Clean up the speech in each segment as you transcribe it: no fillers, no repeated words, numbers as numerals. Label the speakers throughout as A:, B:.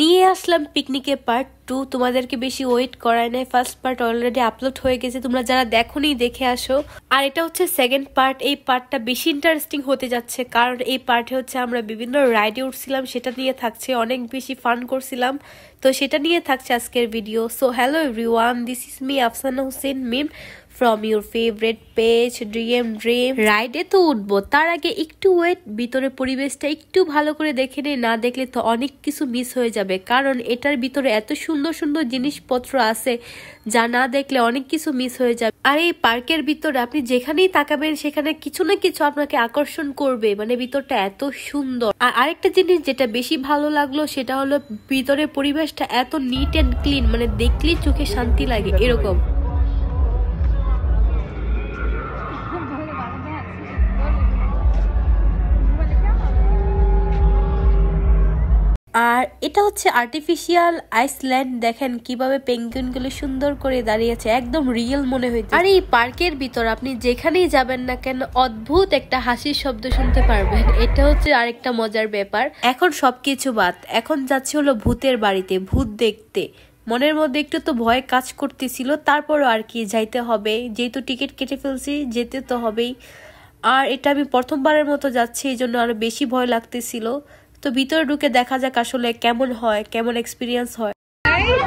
A: নিয়ে আসলাম পিকনিকের পার্ট 2। তোমাদেরকে বেশি ওয়েট করায় নাই, ফার্স্ট পার্ট অলরেডি আপলোড হয়ে গেছে, তোমরা যারা দেখোনি দেখে আসো। আর এটা হচ্ছে সেকেন্ড পার্ট। এই পার্টটা বেশি ইন্টারেস্টিং হতে যাচ্ছে, কারণ এই পার্টে হচ্ছে আমরা বিভিন্ন রাইডে উঠছিলাম, সেটা নিয়ে থাকছে, অনেক বেশি ফান করছিলাম, তো সেটা নিয়ে থাকছে আজকের video. So hello everyone, this is me Afsana Hossain Mim from your favorite page Dream Dream। রাইডে তো উঠবো, তার আগে একটু ওয়েট, ভিতরে পরিবেশটা একটু ভালো করে দেখে নিই, না দেখলে তো অনেক কিছু মিস হয়ে যাবে, কারণ এটার ভিতরে এত সুন্দর সুন্দর জিনিসপত্র আছে যা না দেখলে অনেক কিছু মিস হয়ে যাবে। আর এই পার্কের ভিতরে আপনি যেখানেই তাকাবেন সেখানে কিছু না কিছু আপনাকে আকর্ষণ করবে, মানে ভিতরটা এত সুন্দর। আর আরেকটা জিনিস যেটা বেশি ভালো লাগলো সেটা হলো ভিতরের পরিবেশটা এত নিট অ্যান্ড ক্লিন, মানে দেখলেই চোখে শান্তি লাগে এরকম। আর এটা হচ্ছে আর্টিফিশিয়াল আইসল্যান্ড, দেখেন কিভাবে পেঙ্গুইন গুলো সুন্দর করে দাঁড়িয়েছে, একদম রিয়েল মনে হয়েছে। আর এই পার্কের ভিতর আপনি যেখানেই যাবেন না কেন অদ্ভুত একটা হাসির শব্দ শুনতে পারবেন, এটা হচ্ছে আরেকটা মজার ব্যাপার। এখন সবকিছু বাদ, এখন যাচ্ছে হলো ভূতের বাড়িতে, ভূত দেখতে। মনের মধ্যে একটু তো ভয় কাজ করতেছিল, তারপরও আর কি যাইতে হবে, যেহেতু টিকিট কেটে ফেলছি যেতে তো হবেই। আর এটা আমি প্রথমবারের মতো যাচ্ছি, এই জন্য আরো বেশি ভয় লাগতেছিল। তো ভিতরে ঢুকে দেখা যাক আসলে কেমন হয়, কেমন এক্সপিরিয়েন্স হয়।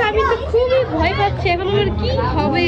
B: আমি তো খুবই ভয় পাচ্ছি, এখন আমার কি হবে।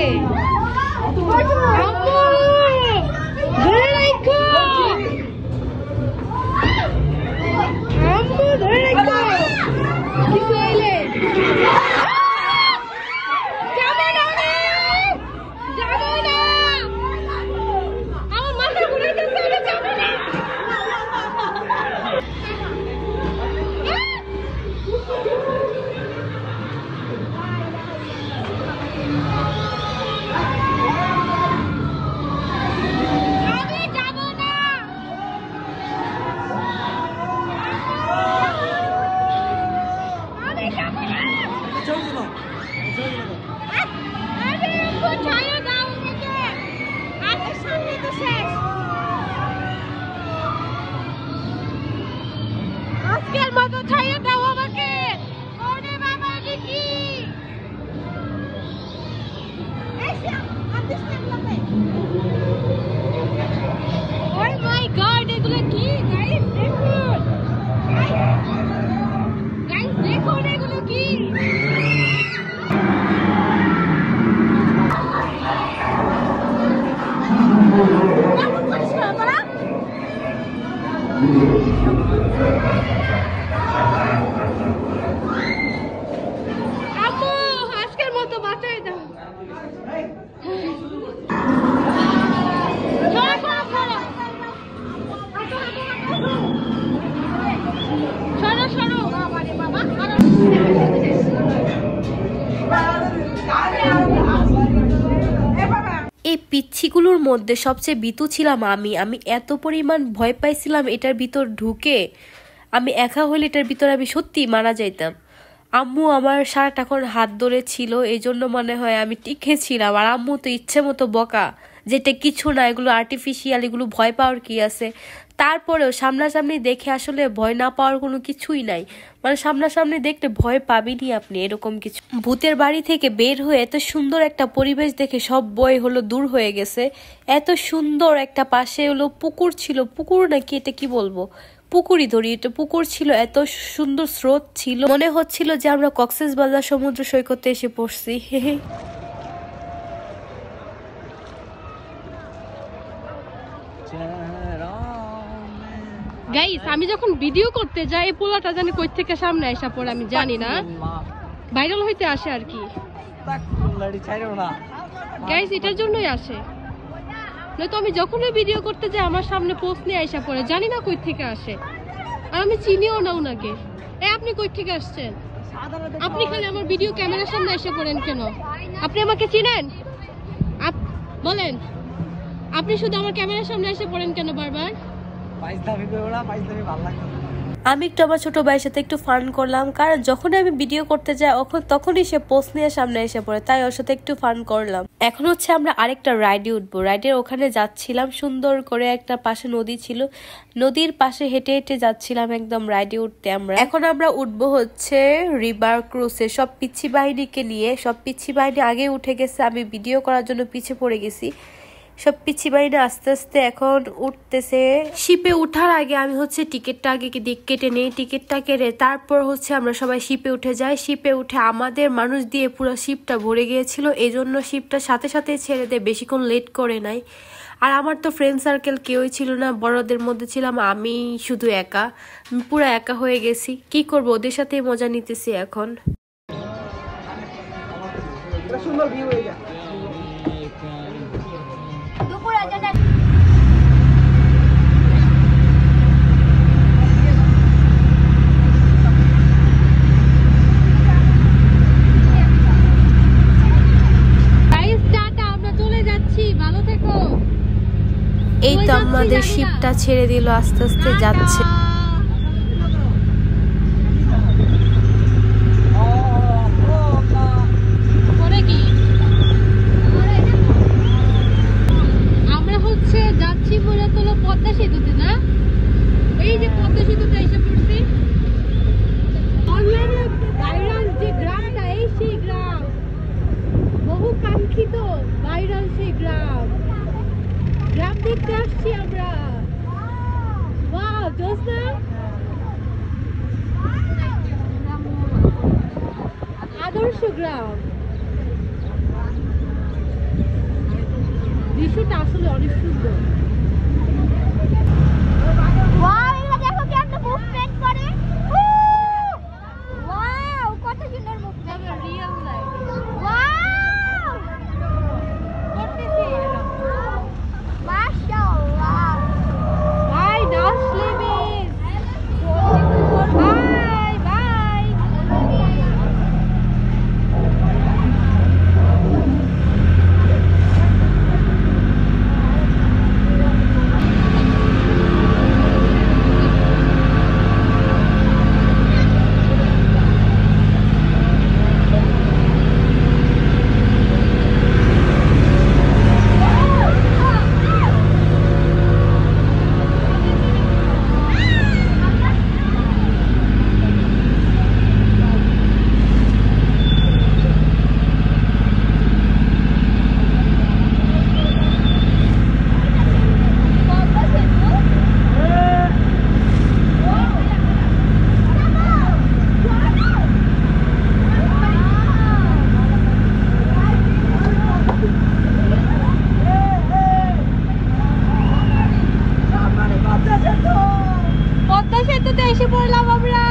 B: আজকের মতো ছাইয়ে দাও আমাকে। ওরে বাবা দেখি ওহ মাই গড, এগুলো কি গাইস? দেখুন গাইস, দেখুন এগুলো কি। আম্মু আজকের মতো বাঁচাই দাও। সরো সরো।
A: এই পিচ্ছিগুলোর মধ্যে সবচেয়ে ভীতু ছিলাম আমি এত পরিমাণ ভয় পাইছিলাম এটার ভিতর ঢুকে, আমি একা হলে এটার ভিতরে আমি সত্যি মারা যাইতাম। আম্মু আমার সারাটাক্ষণ হাত ধরে ছিল, এই জন্য মনে হয় আমি টিকে ছিলাম। আর আম্মু তো ইচ্ছে মতো বকা, যেটা কিছু না, এগুলো আর্টিফিশিয়াল, এগুলো ভয় পাওয়ার কি আছে। তারপরেও সামনাসামনি দেখে আসলে ভয় না পাওয়ার কোনো কিছুই নাই, মানে সামনাসামনি দেখলে ভয় পাবেনই আপনি, এরকম কিছু। ভূতের বাড়ি থেকে বের হয়ে এত সুন্দর একটা পরিবেশ দেখে সব ভয় হলো দূর হয়ে গেছে। এত সুন্দর একটা পাশে হলো পুকুর ছিল, পুকুর নাকি এটা কি বলবো, পুকুরই ধরি, এটা পুকুর ছিল, এত সুন্দর স্রোত ছিল, মনে হচ্ছিল যে আমরা কক্সবাজার সমুদ্র সৈকতে এসে পড়ছি।
B: গাইস আমি যখন ভিডিও করতে যাই এই পোলাটা জানি কই থেকে সামনে আসা পড়ে, আমি জানি না, ভাইরাল হইতে আসে আর কি। গাইস এটার জন্যই আসে, নয়তো আমি যখনই ভিডিও করতে যাই আমার সামনে পোস্ট নিয়ে আসা পড়ে, জানি না কই থেকে আসে, আর আমি চিনিও না উনাকে। আপনি কই থেকে আসছেন? আপনি খালি আমার ভিডিও ক্যামেরার সামনে এসে পড়েন কেন? আপনি আমাকে চিনেন? বলেন, আপনি শুধু আমার ক্যামেরার সামনে এসে পড়েন কেন বারবার?
A: আমি একটু আমার ছোট ভাইয়ের সাথে একটু ফান করলাম, কারণ যখনই আমি ভিডিও করতে যাই তখনই সে পোস্ট নিয়ে সামনে এসে পড়ে, তাই ওর সাথে একটু ফান করলাম। এখন হচ্ছে আমরা আরেকটা রাইডে উঠবো। রাইডের ওখানে যাচ্ছিলাম, সুন্দর করে একটা পাশে নদী ছিল, নদীর পাশে হেঁটে হেঁটে যাচ্ছিলাম একদম রাইডে উঠতে আমরা। এখন আমরা উঠবো হচ্ছে রিভার ক্রুজে, সব পিচ্ছি বাহিনীকে নিয়ে। সব পিচ্ছি বাহিনী আগে উঠে গেছে, আমি ভিডিও করার জন্য পিছিয়ে পড়ে গেছি। সব পিচ্ছি বাহিনী আস্তে আস্তে এখন উঠতেছে। শিপে উঠার আগে আমি হচ্ছে টিকিটটা আগে কেটে নেই, টিকিটটা কেটে তারপর হচ্ছে আমরা সবাই শিপে উঠে যাই। শিপে উঠে আমাদের মানুষ দিয়ে পুরো শিপটা ভরে গিয়েছিল, এই জন্য শিপটা সাথে সাথে ছেড়ে দেয়, বেশিক্ষণ লেট করে নাই। আর আমার তো ফ্রেন্ড সার্কেল কেউই ছিল না, বড়দের মধ্যে ছিলাম আমি শুধু একা, পুরো একা হয়ে গেছি। কি করবো, ওদের সাথে মজা নিতেছি এখন।
C: সুন্দর ভিউ হয়ে যায়।
A: এই তো আমাদের শিপটা ছেড়ে দিল, আস্তে আস্তে যাচ্ছে।
B: আমরা হচ্ছে যাচ্ছি মূলত পদ্মা সেতুতে, না এই যে পদ্মা সেতুতে এসে পড়ছি। অনলাইনে ভাইরাল যে গ্রামটা, এই সেই গ্রাম, বহু কাঙ্ক্ষিত ভাইরাল সেই গ্রাম দেখতে আসছি আমরা। ওয়াও, জোসনা আদর্শ গ্রাম, দৃশ্যটা আসলে অনেক সুন্দর।
D: দেখো কেমন মুভমেন্ট করে, ওয়াও কত সুন্দর মুভমেন্ট, রিয়েল লাইফ। ওয়াও করতেছি, মাশাআল্লাহ।
B: বাই ডান্স লেভিস, বাই বাই। পদ্মা সেতুতে এসে পড়লাম আমরা।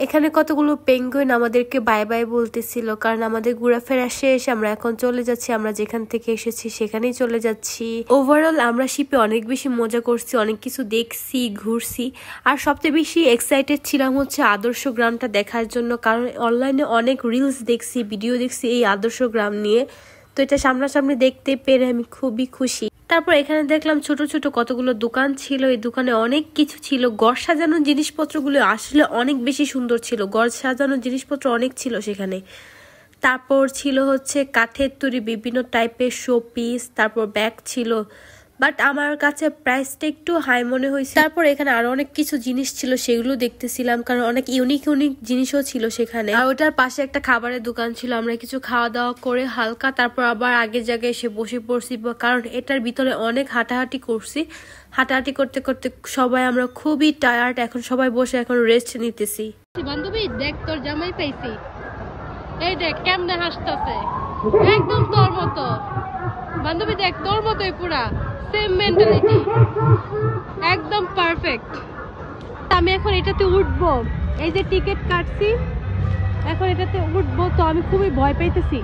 A: এখানে কতগুলো পেঙ্গুইন আমাদেরকে বাই বাই বলতেছিল, কারণ আমাদের ঘোরাফেরা শেষ, আমরা এখন চলে যাচ্ছি, আমরা যেখান থেকে এসেছি সেখানেই চলে যাচ্ছি। ওভারঅল আমরা শিপে অনেক বেশি মজা করছি, অনেক কিছু দেখছি, ঘুরছি। আর সবচেয়ে বেশি এক্সাইটেড ছিলাম হচ্ছে আদর্শ গ্রামটা দেখার জন্য, কারণ অনলাইনে অনেক রিলস দেখছি, ভিডিও দেখছি এই আদর্শ গ্রাম নিয়ে। তো এটা সামনাসামনি দেখতে পেরে আমি খুবই খুশি। তারপর এখানে দেখলাম ছোট ছোট কতগুলো দোকান ছিল, এই দোকানে অনেক কিছু ছিল। ঘর সাজানোর জিনিসপত্রগুলো আসলে অনেক বেশি সুন্দর ছিল, ঘর সাজানোর জিনিসপত্র অনেক ছিল সেখানে। তারপর ছিল হচ্ছে কাঠের তৈরি বিভিন্ন টাইপের শো পিস, তারপর ব্যাগ ছিল, বাট আমার কাছে প্রাইসটা একটু হাই মনে হয়েছে। তারপর এখানে আরো অনেক কিছু জিনিস ছিল, সেগুলো দেখতেছিলাম, কারণ অনেক ইউনিক ইউনিক জিনিসও ছিল সেখানে। আর ওটার পাশে একটা খাবারের দোকান ছিল, আমরা কিছু খাওয়া দাওয়া করে হালকা তারপর আবার আগের জায়গায় এসে বসে পড়ছি, কারণ এটার ভিতরে অনেক হাঁটাহাঁটি করছি। হাঁটাহাঁটি করতে করতে সবাই আমরা খুবই টায়ার্ড, এখন সবাই বসে এখন রেস্ট নিতেছি।
B: বান্ধবী দেখ তোর জামাই পাইছি, এই দেখ কেমনে হাসতেছে, একদম তোর মতো। বান্ধবী দেখ তোর মতোই পুরা সেম মেন্টালিটি, একদম পারফেক্ট। আমি এখন এটাতে উঠবো, এই যে টিকিট কাটছি এখন এটাতে উঠবো, তো আমি খুবই ভয় পাইতেছি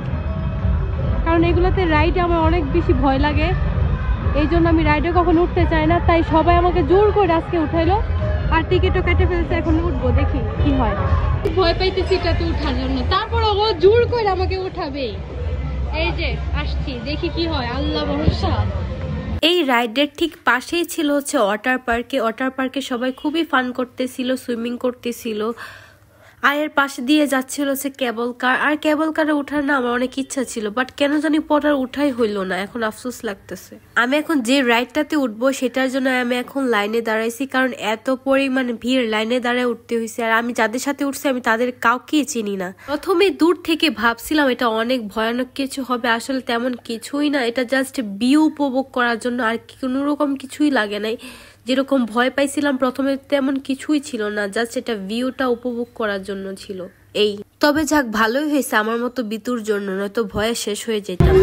B: কারণ এগুলোতে রাইডে আমার অনেক বেশি ভয় লাগে, এই জন্য আমি রাইডে কখনো উঠতে চাই না। তাই সবাই আমাকে জোর করে আজকে উঠাইলো আর টিকিটও কেটে ফেলছে, এখন উঠবো, দেখি কি হয়। ভয় পাইতেছি এটাতে উঠার জন্য, তারপর ও জোর করে আমাকে উঠাবে। এই যে আসছি, দেখি কি হয়, আল্লাহ ভরসা।
A: এই রাইডের ঠিক পাশেই ছিল হচ্ছে ওয়াটার পার্কে। ওয়াটার পার্কে সবাই খুবই ফান করতেছিল, সুইমিং করতেছিল। আর এর পাশে দিয়ে যাচ্ছিল হচ্ছে কেবল কার, আর কেবল কারে ওঠার না আমার অনেক ইচ্ছা ছিল, বাট কেন জানি পড়ার উঠাই হইলো না, এখন আফসোস লাগতেছে। আমি এখন যে রাইডটাতে উঠবো সেটার জন্য আমি এখন লাইনে দাঁড়াইছি, কারণ এত পরিমাণে ভিড়, লাইনে দাঁড়ায় উঠতে হয়েছে। আর আমি যাদের সাথে উঠছি আমি তাদের কাউকেই চিনি না। প্রথমে দূর থেকে ভাবছিলাম এটা অনেক ভয়ানক কিছু হবে, আসলে তেমন কিছুই না, এটা জাস্ট ভিউ উপভোগ করার জন্য, আর কোনো রকম কিছুই লাগে নাই। যেরকম ভয় পাইছিলাম প্রথমে তেমন কিছুই ছিল না, জাস্ট এটা ভিউটা উপভোগ করার জন্য ছিল। এই তবে যাক ভালোই হয়েছে আমার মতো বিতুর জন্য, নয়তো ভয়ে শেষ হয়ে যেতাম।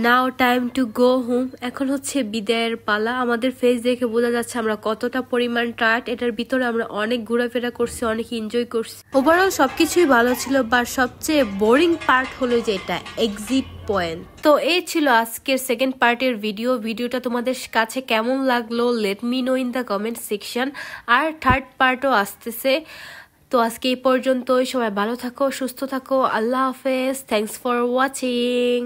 A: নাও টাইম টু গো হোম। এখন হচ্ছে বিদায়ের পালা। আমাদের ফেস দেখে বোঝা যাচ্ছে আমরা কতটা পরিমাণ টায়ার্ড। এটার ভিতরে আমরা অনেক ঘোরাফেরা করছি, অনেক এনজয় করছি। ওভারঅল সবকিছুই ভালো ছিল, বাট সবচেয়ে বোরিং পার্ট হলো যেটা এক্সিট পয়েন্ট। তো এই ছিল আজকের সেকেন্ড পার্টের ভিডিওটা তোমাদের কাছে কেমন লাগলো let me know in the comment section. আর থার্ড পার্টও আসতেছে। তো আজকে এই পর্যন্তই, সবাই ভালো থাকো, সুস্থ থাকো, আল্লাহ হাফেজ, থ্যাংকস ফর ওয়াচিং।